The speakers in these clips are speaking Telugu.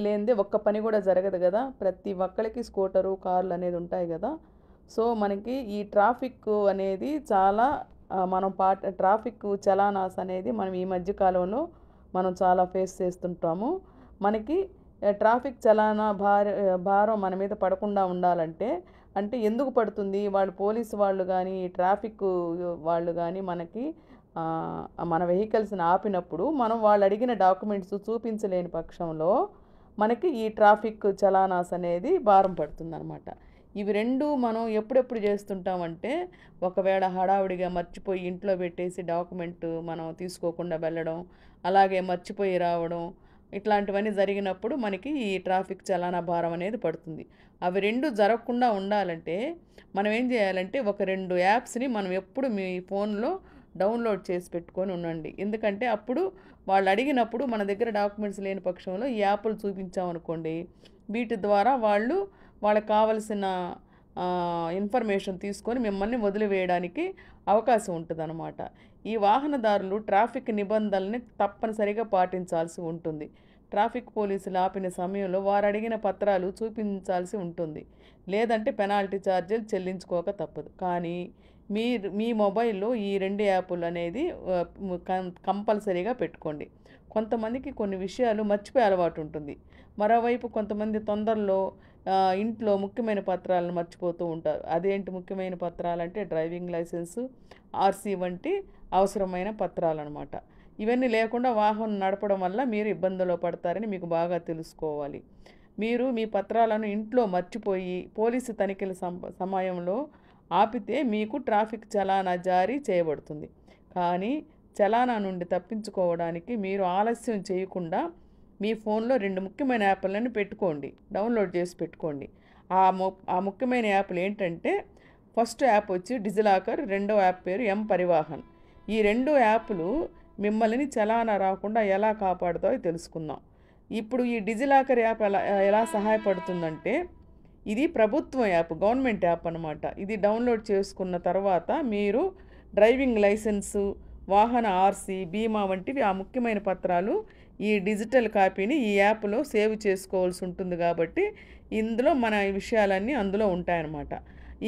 లేనిదే ఒక్క పని కూడా జరగదు కదా. ప్రతి ఒక్కళ్ళకి స్కూటరు, కార్లు అనేది ఉంటాయి కదా. సో మనకి ఈ ట్రాఫిక్ అనేది చాలా మనం ట్రాఫిక్ చలానాస్ అనేది మనం ఈ మధ్య కాలంలో మనం చాలా ఫేస్ చేస్తుంటాము. మనకి ట్రాఫిక్ చలానా భారం మన మీద పడకుండా ఉండాలంటే అంటే ఎందుకు పడుతుంది? వాళ్ళు పోలీసు వాళ్ళు కానీ ట్రాఫిక్ వాళ్ళు కానీ మనకి మన వెహికల్స్ని ఆపినప్పుడు మనం వాళ్ళు అడిగిన డాక్యుమెంట్స్ చూపించలేని పక్షంలో మనకి ఈ ట్రాఫిక్ చలానాస్ అనేది భారం పడుతుందన్నమాట. ఇవి రెండు మనం ఎప్పుడెప్పుడు చేస్తుంటామంటే ఒకవేళ హడావుడిగా మర్చిపోయి ఇంట్లో పెట్టేసి డాక్యుమెంట్ మనం తీసుకోకుండా వెళ్ళడం, అలాగే మర్చిపోయి రావడం, ఇట్లాంటివన్నీ జరిగినప్పుడు మనకి ఈ ట్రాఫిక్ చలానా భారం అనేది పడుతుంది. అవి రెండు జరగకుండా ఉండాలంటే మనం ఏం చేయాలంటే ఒక 2 యాప్స్ని మనం ఎప్పుడు మీ ఫోన్లో డౌన్లోడ్ చేసి పెట్టుకొని ఉండండి. ఎందుకంటే అప్పుడు వాళ్ళు అడిగినప్పుడు మన దగ్గర డాక్యుమెంట్స్ లేని పక్షంలో ఈ యాప్లు చూపించామనుకోండి, వీటి ద్వారా వాళ్ళకి కావలసిన ఇన్ఫర్మేషన్ తీసుకొని మిమ్మల్ని వదిలివేయడానికి అవకాశం ఉంటుందన్నమాట. ఈ వాహనదారులు ట్రాఫిక్ నిబంధనల్ని తప్పనిసరిగా పాటించాల్సి ఉంటుంది. ట్రాఫిక్ పోలీసులు ఆపిన సమయంలో వారు అడిగిన పత్రాలు చూపించాల్సి ఉంటుంది. లేదంటే పెనాల్టీ ఛార్జీలు చెల్లించుకోక తప్పదు. కానీ మీ మొబైల్లో ఈ 2 యాపులు అనేది కంపల్సరీగా పెట్టుకోండి. కొంతమందికి కొన్ని విషయాలు మర్చిపోయే అలవాటు ఉంటుంది. మరోవైపు కొంతమంది తొందరలో ఇంట్లో ముఖ్యమైన పత్రాలను మర్చిపోతూ ఉంటారు. అదేంటి ముఖ్యమైన పత్రాలంటే డ్రైవింగ్ లైసెన్సు, ఆర్సీ వంటి అవసరమైన పత్రాలన్నమాట. ఇవన్నీ లేకుండా వాహనం నడపడం వల్ల మీరు ఇబ్బందుల్లో పడతారని మీకు బాగా తెలుసుకోవాలి. మీరు మీ పత్రాలను ఇంట్లో మర్చిపోయి పోలీసు తనిఖీల సమయంలో ఆపితే మీకు ట్రాఫిక్ చలానా జారీ చేయబడుతుంది. కానీ చలానా నుండి తప్పించుకోవడానికి మీరు ఆలస్యం చేయకుండా మీ ఫోన్లో 2 ముఖ్యమైన యాప్లను పెట్టుకోండి, డౌన్లోడ్ చేసి పెట్టుకోండి. ఆ ముఖ్యమైన యాప్లు ఏంటంటే ఫస్ట్ యాప్ వచ్చి డిజిలాకర్, రెండో యాప్ పేరు పరివాహన్. ఈ 2 యాప్లు మిమ్మల్ని చలానా రాకుండా ఎలా కాపాడుతాయో తెలుసుకుందాం. ఇప్పుడు ఈ డిజిలాకర్ యాప్ ఎలా సహాయపడుతుందంటే ఇది ప్రభుత్వం యాప్, గవర్నమెంట్ యాప్ అన్నమాట. ఇది డౌన్లోడ్ చేసుకున్న తర్వాత మీరు డ్రైవింగ్ లైసెన్సు, వాహన ఆర్సీ, బీమా వంటివి ఆ ముఖ్యమైన పత్రాలు ఈ డిజిటల్ కాపీని ఈ యాప్లో సేవ్ చేసుకోవాల్సి ఉంటుంది. కాబట్టి ఇందులో మన విషయాలన్నీ అందులో ఉంటాయన్నమాట.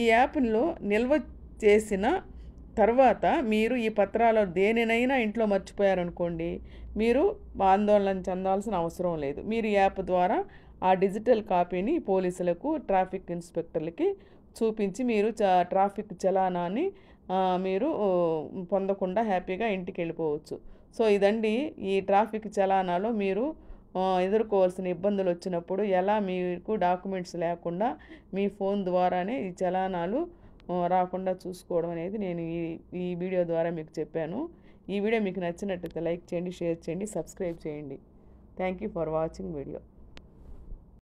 ఈ యాప్లో నిల్వ చేసిన తర్వాత మీరు ఈ పత్రాలు దేనినైనా ఇంట్లో మర్చిపోయారనుకోండి, మీరు ఆందోళన చెందాల్సిన అవసరం లేదు. మీరు ఈ యాప్ ద్వారా ఆ డిజిటల్ కాపీని పోలీసులకు, ట్రాఫిక్ ఇన్స్పెక్టర్లకి చూపించి మీరు ట్రాఫిక్ చలానాన్ని మీరు పొందకుండా హ్యాపీగా ఇంటికి వెళ్ళిపోవచ్చు. సో ఇదండి ఈ ట్రాఫిక్ చలానాలో మీరు ఎదుర్కోవాల్సిన ఇబ్బందులు వచ్చినప్పుడు ఎలా మీకు డాక్యుమెంట్స్ లేకుండా మీ ఫోన్ ద్వారానే ఈ చలానాలు రాకుండా చూసుకోవడం అనేది నేను ఈ వీడియో ద్వారా మీకు చెప్పాను. ఈ వీడియో మీకు నచ్చినట్లయితే లైక్ చేయండి, షేర్ చేయండి, సబ్స్క్రైబ్ చేయండి. Thank you for watching video.